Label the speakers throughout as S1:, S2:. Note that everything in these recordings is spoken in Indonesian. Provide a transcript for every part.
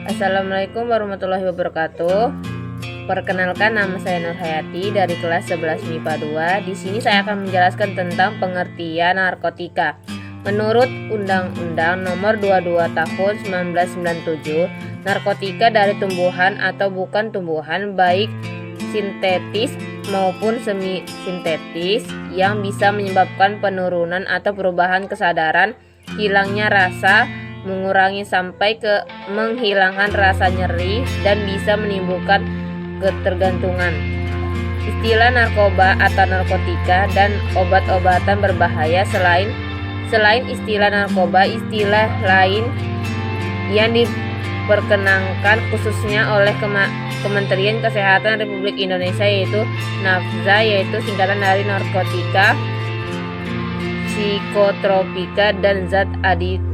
S1: Assalamualaikum warahmatullahi wabarakatuh. Perkenalkan, nama saya Nur Hayati dari kelas 11 MIPA 2. Di sini saya akan menjelaskan tentang pengertian narkotika. Menurut Undang-Undang Nomor 22 Tahun 1997, narkotika dari tumbuhan atau bukan tumbuhan, baik sintetis maupun semi sintetis, yang bisa menyebabkan penurunan atau perubahan kesadaran, hilangnya rasa, mengurangi sampai ke menghilangkan rasa nyeri, dan bisa menimbulkan ketergantungan. Istilah narkoba atau narkotika dan obat-obatan berbahaya. Selain istilah narkoba, istilah lain yang diperkenankan khususnya oleh Kementerian Kesehatan Republik Indonesia yaitu NAFZA, yaitu singkatan dari narkotika, psikotropika, dan zat adiktif.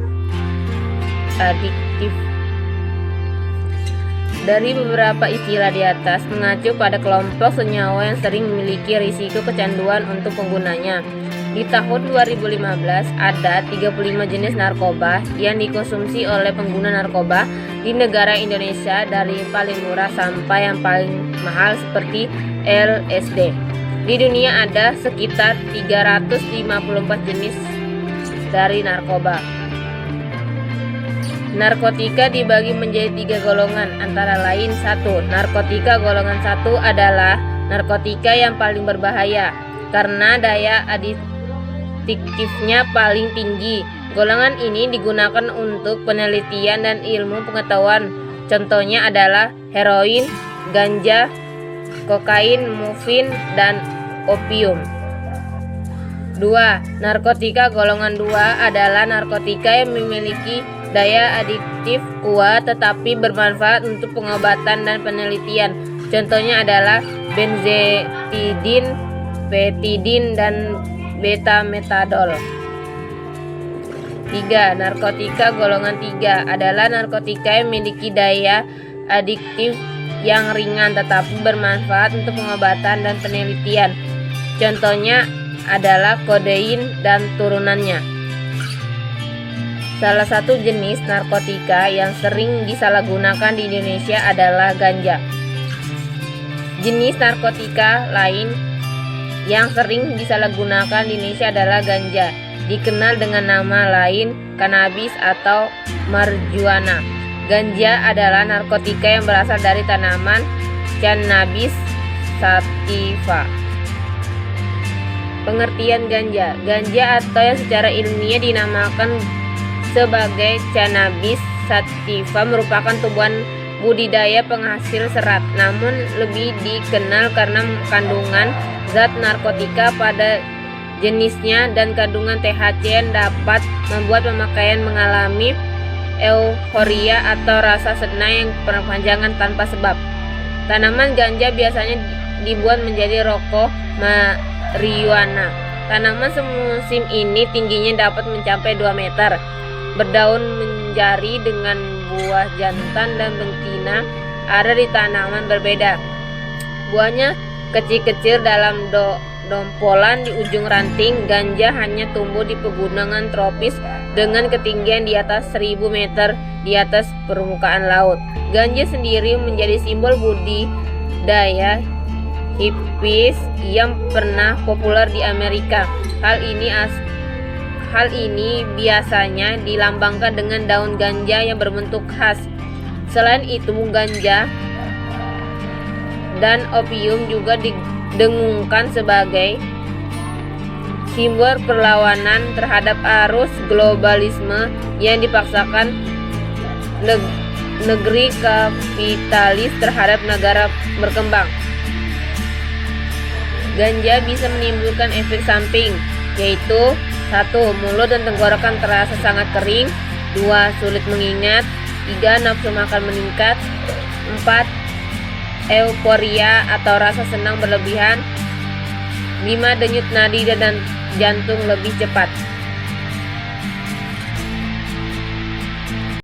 S1: Dari beberapa istilah di atas mengacu pada kelompok senyawa yang sering memiliki risiko kecanduan untuk penggunanya. Di tahun 2015 ada 35 jenis narkoba yang dikonsumsi oleh pengguna narkoba di negara Indonesia, dari yang paling murah sampai yang paling mahal seperti LSD. Di dunia ada sekitar 354 jenis dari narkoba. Narkotika dibagi menjadi 3 golongan, antara lain: 1. Narkotika golongan 1 adalah narkotika yang paling berbahaya karena daya adiktifnya paling tinggi. Golongan ini digunakan untuk penelitian dan ilmu pengetahuan. Contohnya adalah heroin, ganja, kokain, morfin, dan opium. 2. Narkotika golongan 2 adalah narkotika yang memiliki daya adiktif kuat tetapi bermanfaat untuk pengobatan dan penelitian. Contohnya adalah benzetidin, petidin, dan betametadol. 3. Narkotika golongan 3 adalah narkotika yang memiliki daya adiktif yang ringan tetapi bermanfaat untuk pengobatan dan penelitian. Contohnya adalah kodein dan turunannya. Salah satu jenis narkotika yang sering disalahgunakan di Indonesia adalah ganja. Jenis narkotika lain yang sering disalahgunakan di Indonesia adalah ganja, dikenal dengan nama lain kanabis atau marijuana. Ganja adalah narkotika yang berasal dari tanaman Cannabis sativa. Pengertian ganja. Ganja atau yang secara ilmiah dinamakan sebagai Cannabis sativa merupakan tumbuhan budidaya penghasil serat, namun lebih dikenal karena kandungan zat narkotika pada jenisnya dan kandungan THC yang dapat membuat pemakaian mengalami euforia atau rasa senang yang berkepanjangan tanpa sebab. Tanaman ganja biasanya dibuat menjadi rokok marijuana. Tanaman semusim ini tingginya dapat mencapai 2 meter. Berdaun menjari dengan buah jantan dan betina ada di tanaman berbeda. Buahnya kecil-kecil dalam dompolan di ujung ranting. Ganja hanya tumbuh di pegunungan tropis dengan ketinggian di atas 1000 meter di atas permukaan laut. Ganja sendiri menjadi simbol budidaya hippies yang pernah populer di Amerika. Hal ini biasanya dilambangkan dengan daun ganja yang berbentuk khas. Selain itu, ganja dan opium juga didengungkan sebagai simbol perlawanan terhadap arus globalisme yang dipaksakan negeri kapitalis terhadap negara berkembang. Ganja bisa menimbulkan efek samping, yaitu: 1. Mulut dan tenggorokan terasa sangat kering. 2. Sulit mengingat. 3. Nafsu makan meningkat. 4. Euforia atau rasa senang berlebihan. 5. Denyut nadi dan jantung lebih cepat.